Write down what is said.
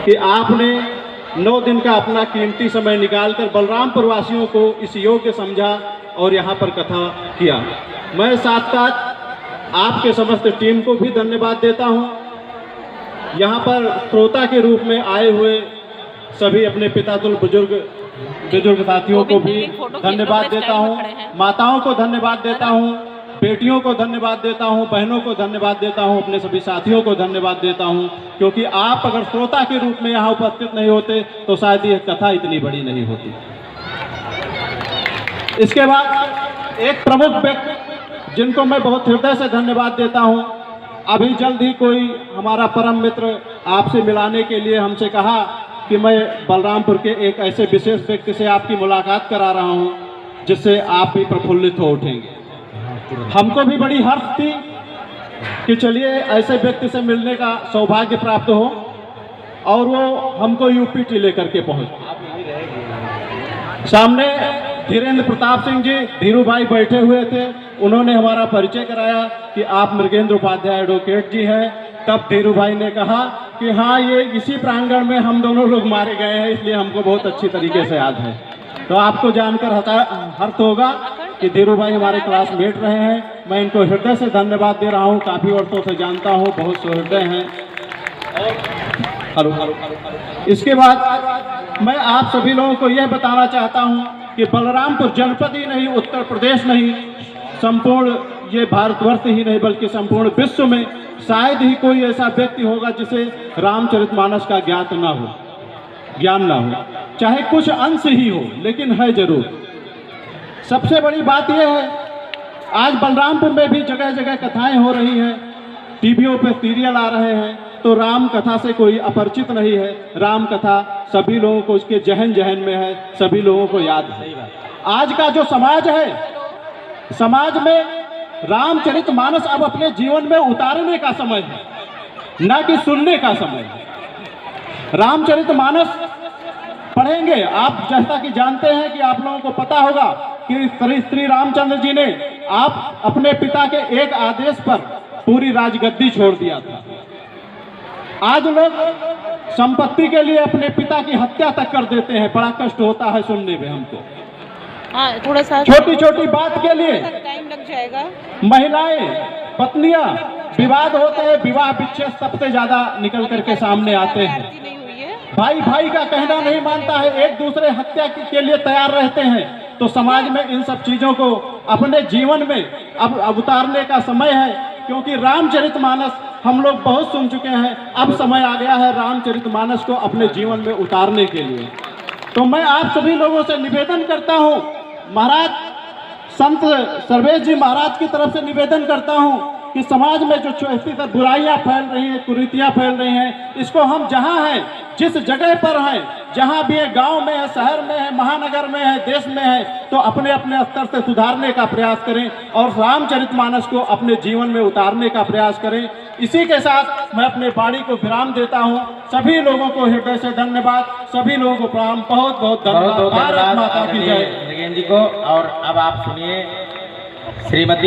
कि आपने 9 दिन का अपना कीमती समय निकालकर बलरामपुर वासियों को इस योग्य समझा और यहाँ पर कथा किया। मैं साथ साथ आपके समस्त टीम को भी धन्यवाद देता हूँ। यहाँ पर श्रोता के रूप में आए हुए सभी अपने पितातुल बुजुर्ग साथियों को भी धन्यवाद देता हूँ, माताओं को धन्यवाद देता हूँ, बेटियों को धन्यवाद देता हूँ, बहनों को धन्यवाद देता हूँ, अपने सभी साथियों को धन्यवाद देता हूँ, क्योंकि आप अगर श्रोता के रूप में यहाँ उपस्थित नहीं होते तो शायद ये कथा इतनी बड़ी नहीं होती। इसके बाद एक प्रमुख व्यक्ति जिनको मैं बहुत हृदय से धन्यवाद देता हूँ, अभी जल्द ही कोई हमारा परम मित्र आपसे मिलाने के लिए हमसे कहा कि मैं बलरामपुर के एक ऐसे विशेष व्यक्ति से आपकी मुलाकात करा रहा हूँ जिससे आप भी प्रफुल्लित हो उठेंगे। हमको भी बड़ी हर्ष थी कि चलिए ऐसे व्यक्ति से मिलने का सौभाग्य प्राप्त हो, और वो हमको यूपीटी लेकर के पहुंचे। सामने धीरेन्द्र प्रताप सिंह जी धीरू भाई बैठे हुए थे, उन्होंने हमारा परिचय कराया कि आप मृगेंद्र उपाध्याय एडवोकेट जी हैं। तब धीरू भाई ने कहा कि हाँ, ये इसी प्रांगण में हम दोनों लोग मारे गए हैं, इसलिए हमको बहुत अच्छी तरीके से याद है। तो आपको जानकर हर्ष होगा कि धीरू भाई हमारे क्लासमेट रहे हैं। मैं इनको हृदय से धन्यवाद दे रहा हूँ, काफ़ी वर्षों से जानता हूँ, बहुत सुहृदय हैं। इसके बाद मैं आप सभी लोगों को यह बताना चाहता हूँ कि बलरामपुर जनपद ही नहीं, उत्तर प्रदेश नहीं, संपूर्ण ये भारतवर्ष ही नहीं बल्कि संपूर्ण विश्व में शायद ही कोई ऐसा व्यक्ति होगा जिसे रामचरितमानस का ज्ञान ना हो, चाहे कुछ अंश ही हो, लेकिन है जरूर। सबसे बड़ी बात यह है, आज बलरामपुर में भी जगह जगह कथाएं हो रही हैं, टीवियों पे सीरियल आ रहे हैं, तो राम कथा से कोई अपरिचित नहीं है। राम कथा सभी लोगों को उसके जहन जहन में है, सभी लोगों को याद है। आज का जो समाज है, समाज में रामचरितमानस अब अपने जीवन में उतारने का समय है, ना कि सुनने का समय है। रामचरितमानस पढ़ेंगे आप, जैसा कि जानते हैं कि आप लोगों को पता होगा कि श्री रामचंद्र जी ने आप अपने पिता के एक आदेश पर पूरी राजगद्दी छोड़ दिया था। आज लोग संपत्ति के लिए अपने पिता की हत्या तक कर देते हैं, बड़ा कष्ट होता है सुनने में हमको। थोड़ा सा छोटी छोटी बात के लिए टाइम लग जाएगा। महिलाएं, पत्नियां, विवाद होते हैं, विवाह विच्छेद सबसे ज्यादा निकल करके सामने आते हैं। भाई भाई का कहना नहीं मानता है, एक दूसरे हत्या के लिए तैयार रहते हैं। तो समाज में इन सब चीजों को अपने जीवन में अब उतारने का समय है, क्योंकि रामचरितमानस हम लोग बहुत सुन चुके हैं। अब समय आ गया है रामचरितमानस को अपने जीवन में उतारने के लिए। तो मैं आप सभी लोगों से निवेदन करता हूँ, महाराज संत सर्वेश जी महाराज की तरफ से निवेदन करता हूँ कि समाज में जो बुराइयां फैल रही हैं, कुरीतियां फैल रही हैं, इसको हम जहां हैं, जिस जगह पर हैं, जहां भी है, गांव में है, शहर में है, महानगर में है, देश में है, तो अपने अपने स्तर से सुधारने का प्रयास करें और रामचरितमानस को अपने जीवन में उतारने का प्रयास करें। इसी के साथ मैं अपने वाणी को विराम देता हूं। सभी लोगों को हृदय से धन्यवाद, सभी लोगों को प्रणाम, बहुत बहुत धन्यवाद। भारत माता की जय। जी को। और अब आप सुनिए श्रीमती